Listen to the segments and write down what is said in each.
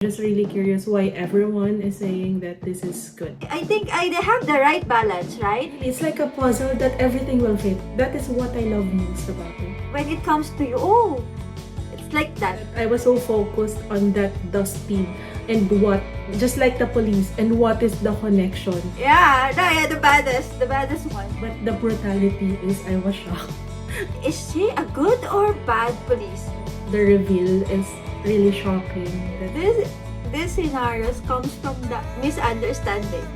Just really curious why everyone is saying that this is good. I think they have the right balance, right? It's like a puzzle that everything will fit. That is what I love most about it. When it comes to you, oh, it's like that. I was so focused on that dustbin and what, just like the police, and what is the connection. Yeah, the baddest one. But the brutality is, I was shocked. Is she a good or bad police? The reveal is really shocking. That This scenarios comes from the misunderstanding.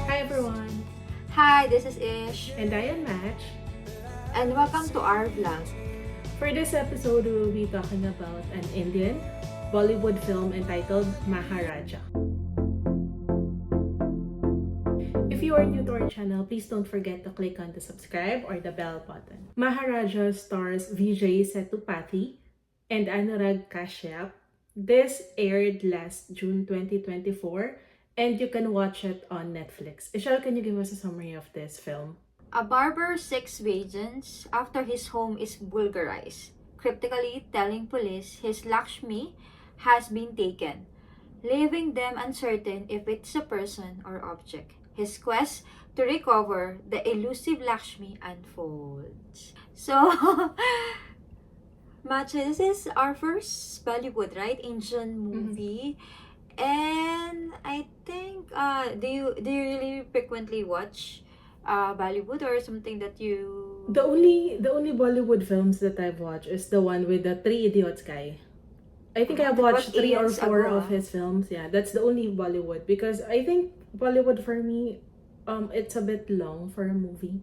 Hi everyone, Hi, this is Ish, and I am Match. and welcome to our vlog. For this episode, we will be talking about an Indian Bollywood film entitled Maharaja. If you are new to our channel, please don't forget to click on the subscribe or the bell button. Maharaja stars Vijay Sethupathi and Anurag Kashyap. This aired last June 2024 and you can watch it on Netflix. Ishal, can you give us a summary of this film? A barber seeks vengeance after his home is vulgarized, cryptically telling police his Lakshmi has been taken, leaving them uncertain if it's a person or object. His quest to recover the elusive Lakshmi unfolds. So, Matcha, this is our first Bollywood, right? Indian movie. And I think, do you really frequently watch Bollywood or something that you... The only Bollywood films that I've watched is the one with the Three Idiots guy. I think I've That was watched 3 or years 4 ago, of his films. Yeah, that's the only Bollywood because I think Bollywood for me, it's a bit long for a movie.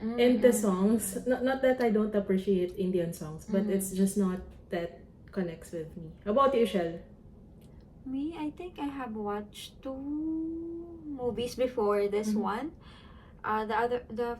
And the songs, not that I don't appreciate Indian songs, but it's just not that connects with me. How about you, Shell? Me, I think I have watched 2 movies before this one. The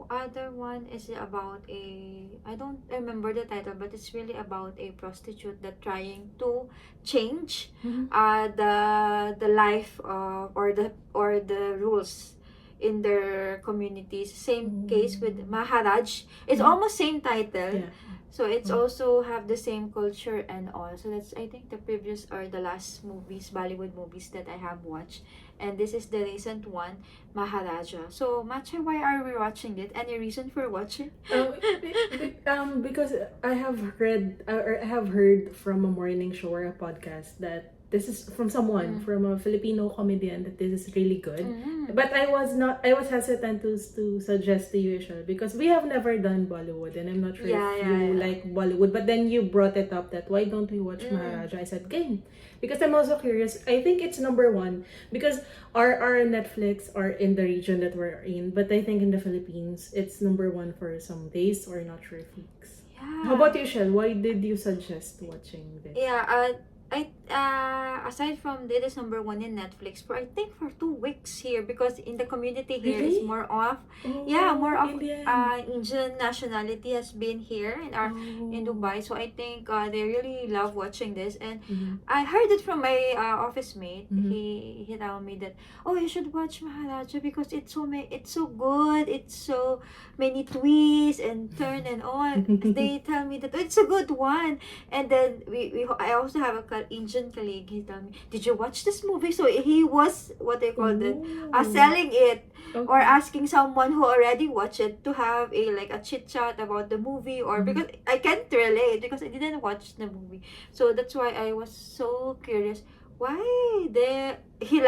other one is about I don't remember the title, but it's really about a prostitute that trying to change the life or the rules in their communities. Same case with Maharaj. It's almost same title. Yeah. So it's also have the same culture and all. So that's, I think, the previous or the last movies, Bollywood movies that I have watched. And this is the recent one, Maharaja. So, Matcha, why are we watching it? Any reason for watching? Because I have read or I have heard from a morning show or a podcast that this is from someone, from a Filipino comedian, that this is really good. But I was hesitant to suggest to you, Ishal, because we have never done Bollywood and I'm not sure if you like Bollywood. But then you brought it up that why don't we watch Maharaja? I said, game. Because I'm also curious. I think it's number 1 because our Netflix are in the region that we're in, but I think in the Philippines it's number 1 for some days or not sure if weeks. Yeah. How about you, Shell? Why did you suggest watching this? Yeah, aside from this number 1 in Netflix for I think for 2 weeks here, because in the community here Really? is more of more of Indian nationality has been here in our in Dubai. So I think they really love watching this, and I heard it from my office mate. He told me that, oh, you should watch Maharaja because it's so good, it's so many twists and turn and all. They tell me that it's a good one, and then I also have a Indian colleague. He told me, did you watch this movie? So he was what they call it, selling it or asking someone who already watched it to have a chit chat about the movie, or because I can't relate because I didn't watch the movie. So that's why I was so curious why he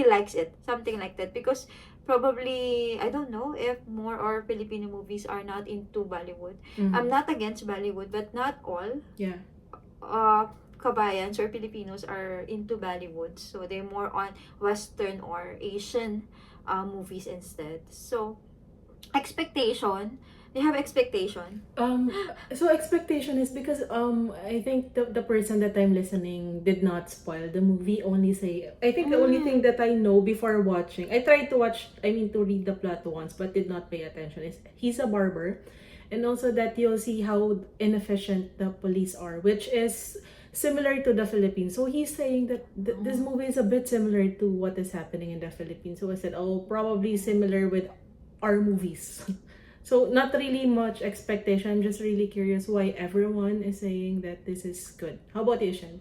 likes it, something like that, because probably I don't know if more or Filipino movies are not into Bollywood. I'm not against Bollywood, but not all. Yeah. Kabayans or Filipinos are into Bollywood, so they're more on Western or Asian movies instead. So expectation, they have expectation. So expectation is because I think the person that I'm listening did not spoil the movie. Only say I think the only thing that I know before watching, I tried to to read the plot once, but did not pay attention. Is he's a barber, and also that you'll see how inefficient the police are, which is similar to the Philippines. So he's saying that this movie is a bit similar to what is happening in the Philippines. So I said, oh, probably similar with our movies. So not really much expectation. I'm just really curious why everyone is saying that this is good. How about you, Shen?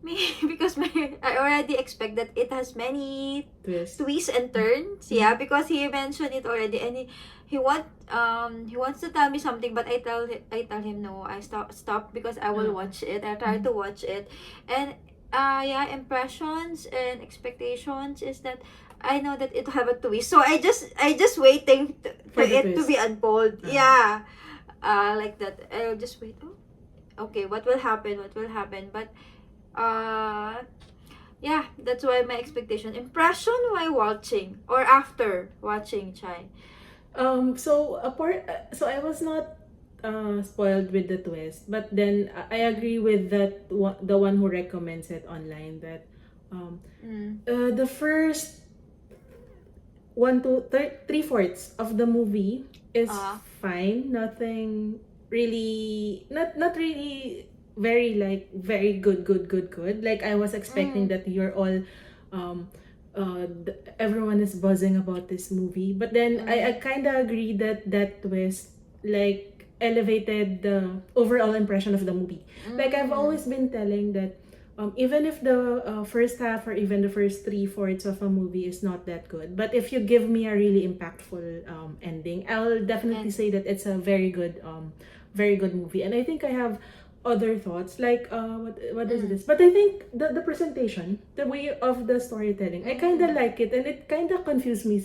Me, because I already expect that it has many Twist. twists and turns. Yeah, because he mentioned it already, and he wants to tell me something, but I tell him no. I stop because I will watch it. I try to watch it, and yeah, impressions and expectations is that I know that it have a twist, so I just waiting for it to be unfold. Yeah, like that. I'll just wait. Oh, okay, what will happen? What will happen? But yeah, that's why my expectation. Impression while watching or after watching, Chai. So I was not spoiled with the twist, but then I agree with the one who recommends it online that the first three fourths of the movie is fine. Nothing really, not really very like very good. Like I was expecting that you're all everyone is buzzing about this movie, but then I kind of agree that that twist like elevated the overall impression of the movie. Like I've always been telling that even if the first half or even the first three fourths of a movie is not that good, but if you give me a really impactful ending, I'll definitely say that it's a very good movie. And I think I have other thoughts like what is this? But I think the presentation, the way of the storytelling, I kind of like it, and it kind of confused me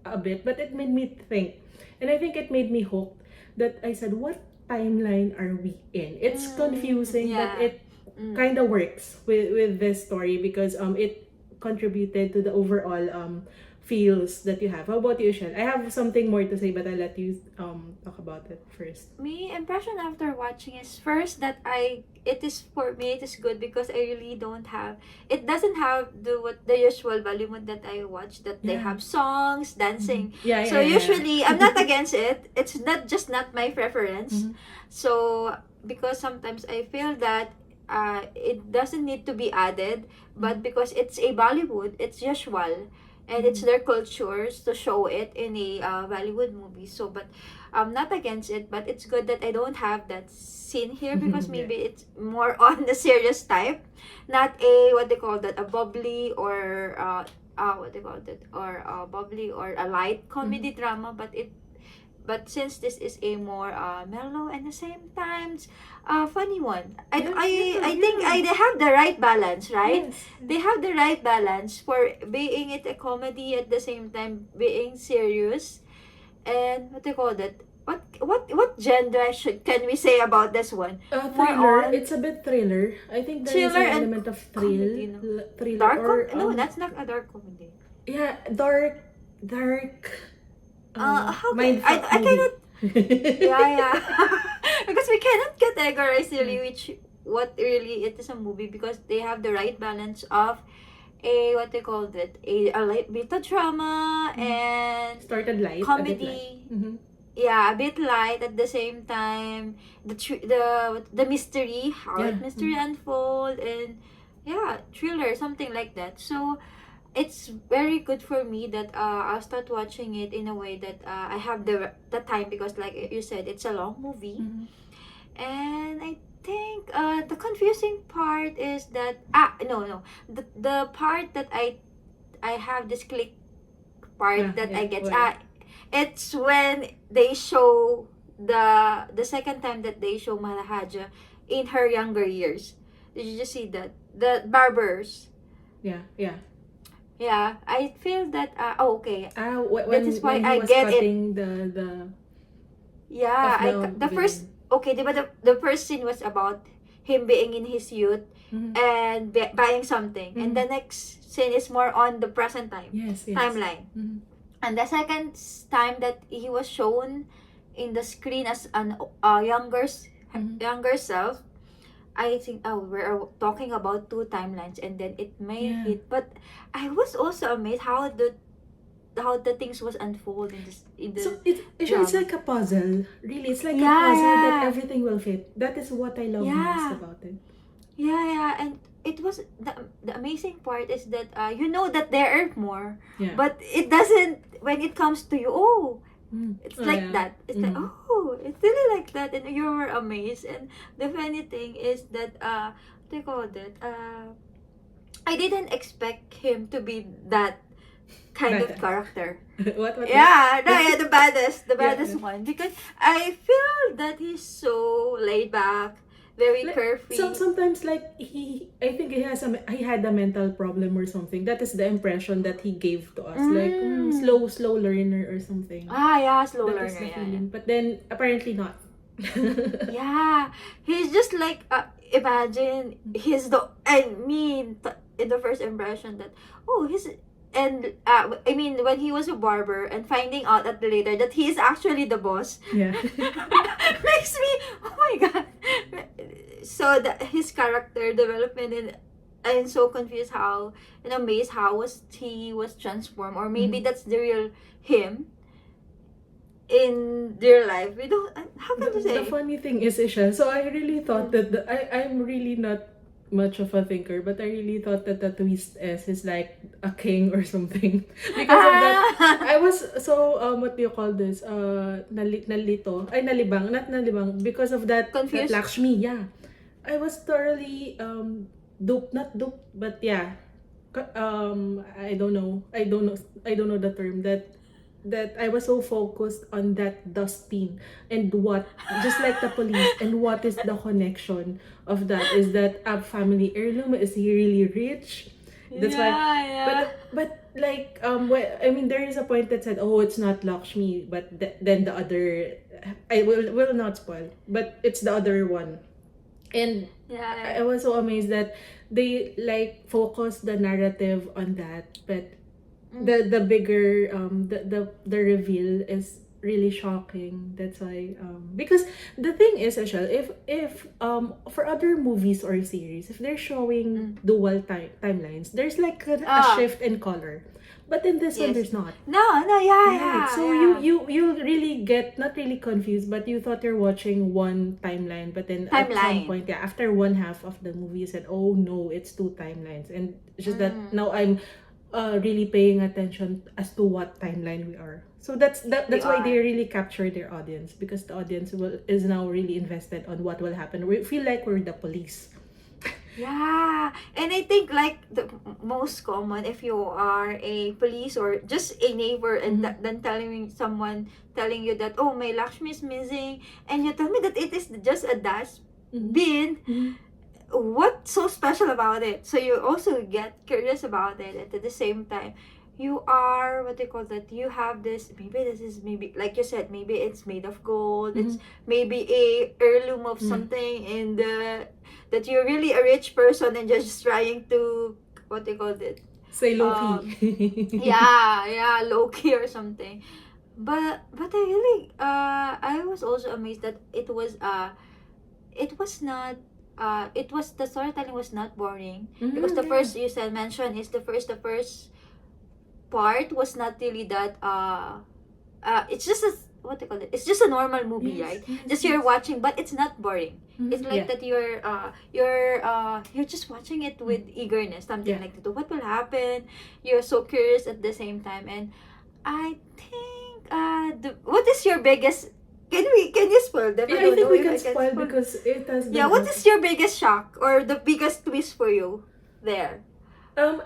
a bit, but it made me think, and I think it made me hooked. That I said, what timeline are we in? It's confusing, but it kind of works with this story because it contributed to the overall feels that you have. How about you, Shell? I have something more to say, but I'll let you talk about it first. Me impression after watching is first that it is for me it is good because I really don't have it doesn't have the usual Bollywood that I watch that they have songs dancing. So usually I'm not against it. It's not my preference. So because sometimes I feel that it doesn't need to be added, but because it's a Bollywood, it's usual, and it's their cultures to show it in a Bollywood movie. So, but I'm not against it, but it's good that I don't have that scene here because maybe it's more on the serious type, not a what they call that a bubbly or what they call that or a bubbly or a light comedy drama, but since this is a more mellow and the same times funny one. I think they have the right balance, right? Yes. They have the right balance for being it a comedy at the same time being serious. And what they call that? What genre can we say about this one? Thriller. It's a bit thriller. I think there is an element of comedy, no? thriller Dark no, that's not a dark comedy. Yeah, dark. How mindfuck I movie. cannot yeah because we cannot categorize really what really it is a movie because they have the right balance of a what they call it a light bit of drama and started light, comedy. A bit light at the same time. The mystery, how mystery unfold, and thriller, something like that. So it's very good for me that I'll start watching it in a way that I have the time because like you said it's a long movie. And I think the confusing part is that the part that I have this click part that I get it's when they show the second time that they show Maharaja in her younger years. Did you just see that the barbers? Yeah, I feel that okay. That is why when I was get cutting it. The First the first scene was about him being in his youth and buying something, and the next scene is more on the present time timeline. And the second time that he was shown in the screen as an younger self, I think we're talking about two timelines, and then it may hit. But I was also amazed how the things was unfold in the so it's like a puzzle. Really, it's like a puzzle that everything will fit. That is what I love most about it. And it was the amazing part is that you know that there are more, but it doesn't when it comes to you. Oh, It's Oh, like yeah. that. It's like, oh, it's really like that, and you were amazed. And the funny thing is that what do you call it? I didn't expect him to be that kind of Badass. character. What? Yeah, no, yeah, the Yeah. baddest one. Because I feel that he's so laid back, very Like, carefree. sometimes like I think he had a mental problem or something. That is the impression that he gave to us. Like Mm. slow learner or something. Ah, yeah, slow That was learner, the yeah, yeah. feeling. But then apparently not. Yeah, he's just like imagine he's the I mean in the first impression that oh he's and I mean when he was a barber and finding out at the later that he is actually the boss Yeah. makes me oh my god. So that his character development and I'm so confused how and amazed how he was transformed, or maybe Mhm. that's the real him in their life. We don't how can you The say. funny thing is, Isha, so I really thought that I'm really not much of a thinker, but I really thought that the twist is like a king or something. Because of that, Ah! I was so, what do you call this? Nalito. Ay, nalibang. Not nalibang. Because of that Confused? Lakshmi, yeah. I was thoroughly, duped. Not duped, but yeah. I don't know. I don't know the term that I was so focused on that dustbin and what just like the police, and what is the connection of that, is that a family heirloom, is he really rich? That's why. Yeah, yeah. But like I mean, there is a point that said, oh, it's not Lakshmi, but then the other, I will not spoil, but it's the other one. And Yeah. I was so amazed that they like focus the narrative on that, but the bigger the reveal is really shocking. That's why because the thing is, Ashel, if for other movies or series, if they're showing dual timelines, there's like a Oh, shift in color, but in this one yes. there's not. No, yeah, Right. yeah, So yeah. you really get not really confused, but you thought you're watching one timeline, but then at some Timeline. point, yeah, after one half of the movie, you said, "Oh no, it's two timelines." And it's just that now I'm really paying attention as to what timeline we are. So We that's why they are. really capture their audience, because the audience is now really invested on what will happen. We feel like we're the police. Yeah, and I think like the most common if you are a police or just a neighbor and then telling you that oh my Lakshmi is missing and you tell me that it is just a dustbin. Mhm. What's so special about it? So you also get curious about it, and at the same time, you are what they call that. You have this. Maybe this is maybe like you said. Maybe it's made of gold. It's maybe a heirloom of something in the that you're really a rich person and just trying to what they call it. Say low Um, key. yeah, low key or something. But I really I was also amazed that it was not it was the storytelling was not boring because the Yeah. first you said mention is the first part was not really that it's just a what they call it, it's just a normal movie, Yes, right? yes, Just you're yes. watching but it's not boring. It's like Yeah. that you're just watching it with eagerness, something Yeah. like that. What will happen? You're so curious at the same time. And I think what is your biggest can you spoil them? I Yeah, I don't think know we if can I can spoil spoil. because it has Yeah, been what out. is your biggest shock or the biggest twist for you there?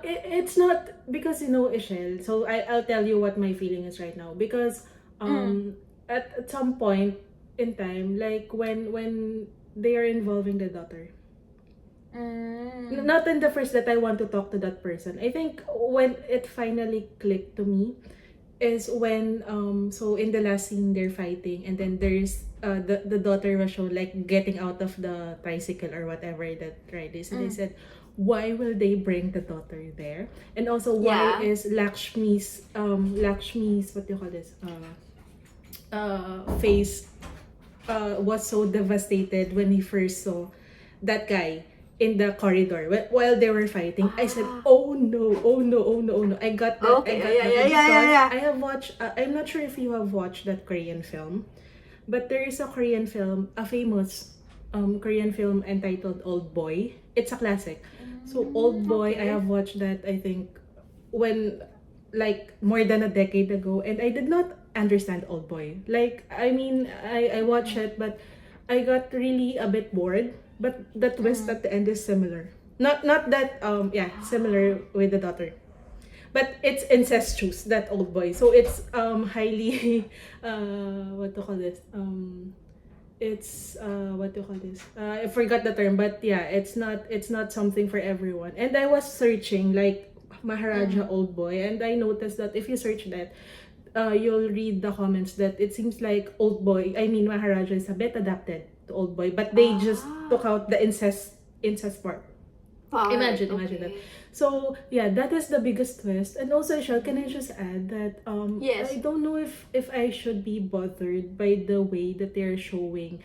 It's not because Ishel. So I'll tell you what my feeling is right now, because Mm. at some point in time, like when they are involving the daughter, Mm. not in the first that I want to talk to that person. I think when it finally clicked to me is when so in the last scene they're fighting, and then there's the daughter was shown like getting out of the tricycle or whatever that ride is, and they Mm. said, why will they bring the daughter there? And also, why Yeah. is Lakshmi's, what do you call this, face was so devastated when he first saw that guy in the corridor while they were fighting. I said, Ah. "Oh no! Oh no! Oh no! Oh no!" I got that. I Okay. got Yeah, that yeah, yeah, yeah, because yeah. I have watched. I'm not sure if you have watched that Korean film, but there is a Korean film, a famous Korean film entitled Old Boy. It's a classic. So Old Boy, I Okay. have watched that, I think, when like more than a decade ago, and I did not understand Old Boy. Like, I mean, I watch it, but I got really a bit bored. But the twist at the end is similar. Not that yeah, similar with the daughter. But it's incestuous, that Old Boy. So it's highly what to call this? It's what do you call this? I forgot the term, but yeah, it's not something for everyone. And I was searching like Maharaja Old Boy, and I noticed that if you search that, you'll read the comments that it seems like Old Boy, I mean Maharaja, is a bit adapted to Old Boy, but they just took out the incest part. Imagine that. So yeah, that is the biggest twist. And also, Shell, can I just add that Yes. I don't know if I should be bothered by the way that they're showing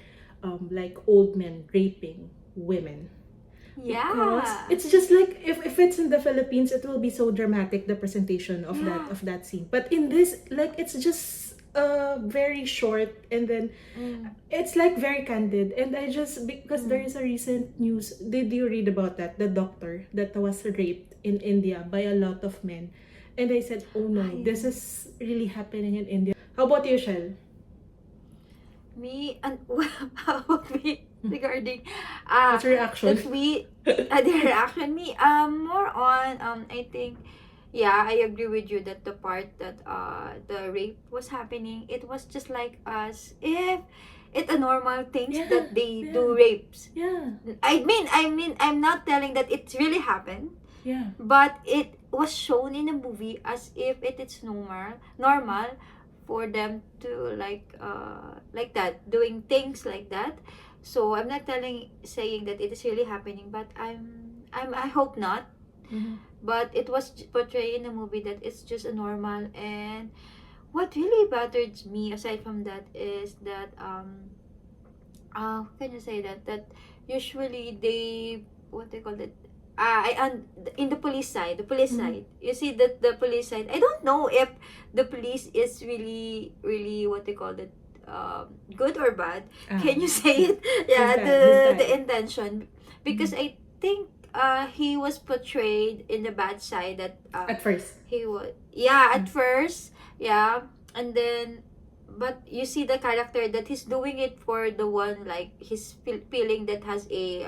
like old men raping women. Because Yeah. it's just like if it's in the Philippines, it will be so dramatic, the presentation of Yeah. that scene. But in this, like, it's just very short, and then it's like very candid. And I just, because there is a recent news, did you read about that, the doctor that was raped in India by a lot of men? And I said, oh no, this is really happening in India. How about you, Shell? Me and how about me regarding What's your reaction? that we the reaction, me more on I think, yeah, I agree with you that the part that the rape was happening, it was just like us if it's a normal things Yeah, that they yeah. do rapes. Yeah, I mean I'm not telling that it really happened, yeah. but it was shown in a movie as if it is normal for them to like that, doing things like that. So I'm not saying that it is really happening, but I hope not. Mhm. But it was portrayed in a movie that it's just a normal. And what really bothered me aside from that is that how can you say that usually they, what they call it, in the police side, Mhm. you see that the police side, I don't know if the police is really what they call it, good or bad. Can you say it? Who's Yeah, that? Who's the that? intention, because I think he was portrayed in the bad side, that At first. he was, yeah, at first, yeah. And then, but you see the character that he's doing it for the one, like he's feeling that has a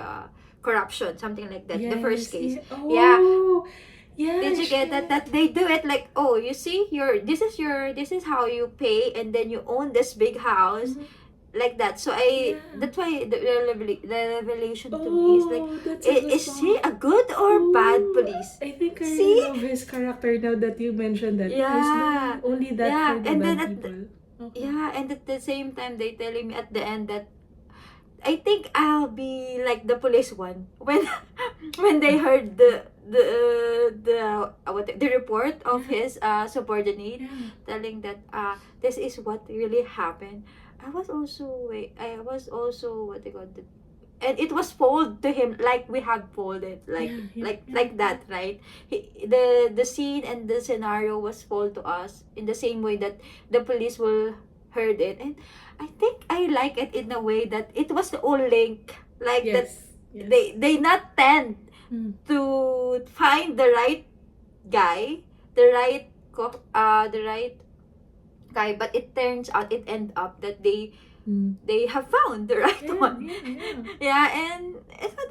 corruption, something like that, the first Yes. case. Yeah. Yeah, Oh. Yeah, did you get that, shit. that they do it like, oh, you see, this is how you pay, and then you own this big house, Mhm. like that. So Yeah. that's why the revelation to me is like, Oh, that's a good is he point. a good or bad Oh, police? I think I really See? love his character now that you mentioned that. Yeah, he's doing Yeah, only that for yeah, the and then bad people. Okay. yeah, and at the same time they telling me at the end that I think I'll be like the police one when when they heard the report of Yeah. his subordinate Yeah. telling that this is what really happened. I was also what they call it, and it was told to him like we had told it, like Yeah. Yeah. like Yeah. like that, right? The scene and the scenario was told to us in the same way that the police will heard it. And I think I like it in a way that it was all link, like that Yes. Yes. they not tend Mm. to find the right guy, the right guy, but it turns out it end up that Mm. they have found the right Yeah. one. Yeah. Yeah. Yeah, and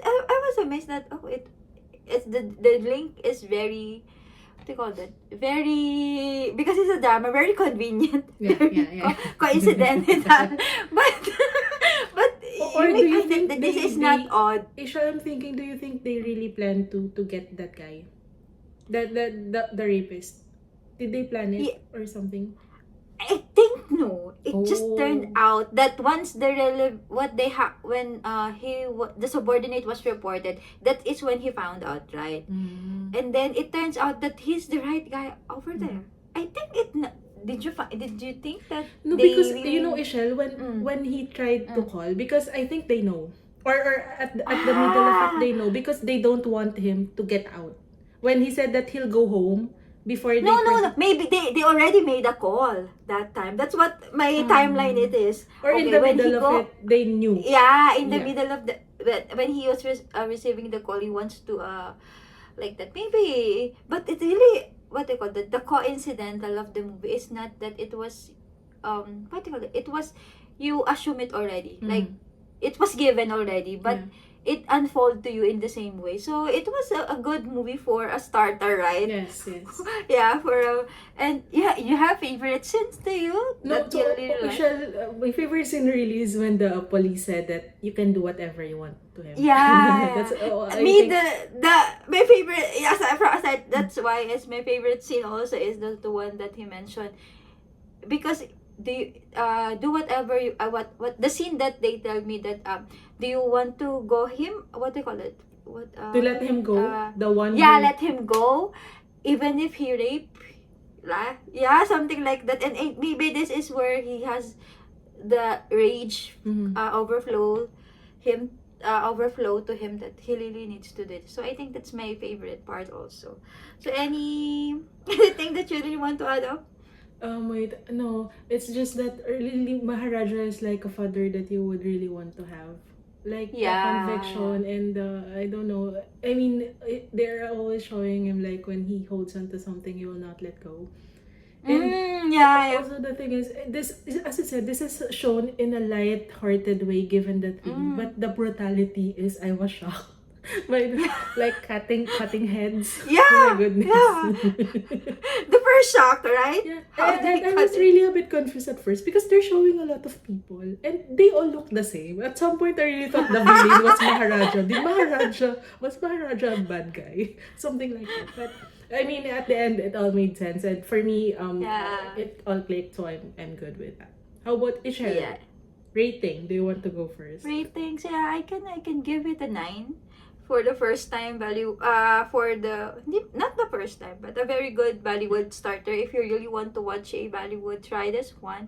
I was amazed that, oh, it's the link is very, what do you call that, very, because it's a drama, very convenient, Yeah. very Yeah. Yeah. coincidental. but but Or you do make you me think think that this is not odd. Isha, I'm thinking, do you think they really plan to get that guy? The rapist? Did they plan it Yeah, or something? I think no. It just turned Oh. out that once what they have, when the subordinate was reported, that is when he found out, right? Mm. And then it turns out that he's the right guy over Mhm. there. I think did you think that No, they because you really know, Ishel, mm, when he tried to mm. call, because I think they know, or at the middle of it Ah, they know, because they don't want him to get out. When he said that he'll go home before no, they no, no. present, Maybe they already made a call that time. That's what my timeline it is. or in Okay, the when he middle of go, it they knew. yeah, in the Yeah. middle of the, when he was receiving the call, he wants to like that, maybe. But it really, what they call the coincidental of the movie is not that it was what do you call it? It was, you assume it already. Mm. Like, it was given already, but it unfold to you in the same way. So it was a good movie for a starter, right? Yes, yes. Yeah, and yeah, you have favorite scenes to you No, that you so, really like? Michelle, my favorite scene really is when the police said that you can do whatever you want to him. Yeah, That's I me think. the my favorite, yes, aside, that's why it's my favorite scene also is the one that he mentioned, because do whatever you what the scene that they tell me that do you want to go him, what do you call it, what To let him go, the one yeah, who. let him go even if he rape, yeah, something like that. And maybe this is where he has the rage overflow him, overflow to him, that he really needs to do it. So I think that's my favorite part also. So anything that you really want to add up? Wait, no. It's just that really Maharaja is like a father that you would really want to have. Like the conviction and I don't know. I mean, they're always showing him like when he holds on to something, he will not let go. And yeah. also the thing is, this as I said, this is shown in a light-hearted way given the theme, but the brutality is I was shocked. By like cutting heads. Yeah. Oh my goodness. Yeah. The first shock, right? Yeah. How And, did he I cut was it? really a bit confused at first because they're showing a lot of people and they all look the same. At some point, I really thought the villain was Maharaja. Was Maharaja a bad guy? Something like that. But I mean, at the end, it all made sense. And for me, Yeah. it all clicked, so I'm good with that. How about Ishel? Yeah. Rating? Do you want to go first? Ratings, yeah, I can give it a 9 for the first time value, for the not the first time, but a very good Bollywood starter. If you really want to watch a Bollywood, try this one.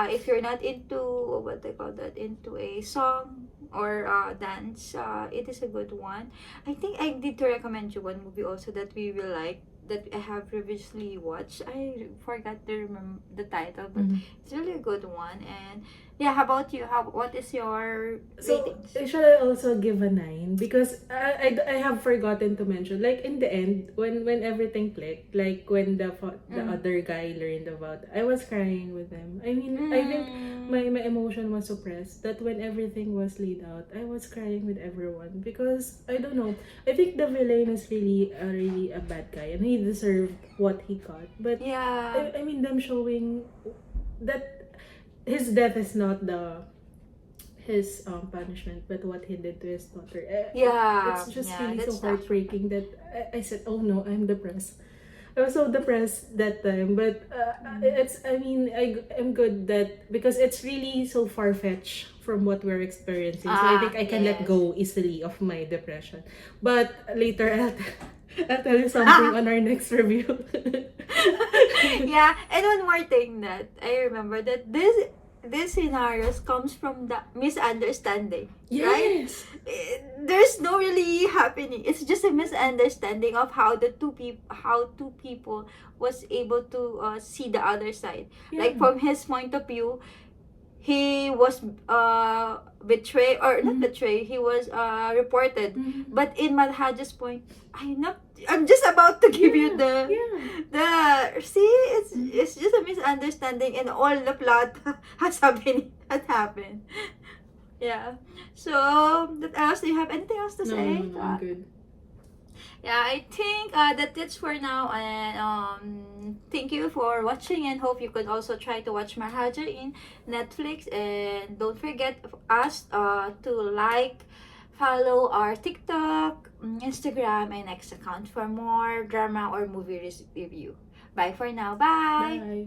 If you're not into what they call that, into a song or dance, it is a good one. I think I need to recommend you one movie also that we will like, that I have previously watched. I forgot to remember the title, but it's really a good one. And yeah, how about you? What is your So, ratings? should I also give a 9? Because I have forgotten to mention, like in the end, when everything clicked, like when the other guy learned about, I was crying with them. I mean, I think my emotion was suppressed. That when everything was laid out, I was crying with everyone because I don't know. I think the villain is really a bad guy and he deserved what he got. But Yeah. I mean them showing that his death is not his punishment, but what he did to his daughter. Yeah. It's just Yeah, really so that's tough. heartbreaking that I said, "Oh no, I'm depressed." I was so depressed that time, but it's. I mean, I'm good that because it's really so far fetched from what we're experiencing. So I think I can let Yes. go easily of my depression. But later, I'll tell you something on our next review. Yeah, and one more thing that I remember, that this scenarios comes from the misunderstanding, right? Yes. There's no really happening. It's just a misunderstanding of how two people was able to see the other side. Yeah. Like from his point of view, he was betrayed, or not betrayed, he was reported. But in Malhaja's point, I'm just about to give you the see, it's just a misunderstanding, and all the plot has happened. Yeah. So that else, do you have anything else to say? No, I'm good. Yeah, I think that's it for now. And thank you for watching, and hope you could also try to watch Maharaja in Netflix. And don't forget us to like, follow our TikTok, Instagram, and X account for more drama or movie review. Bye for now. Bye. Bye.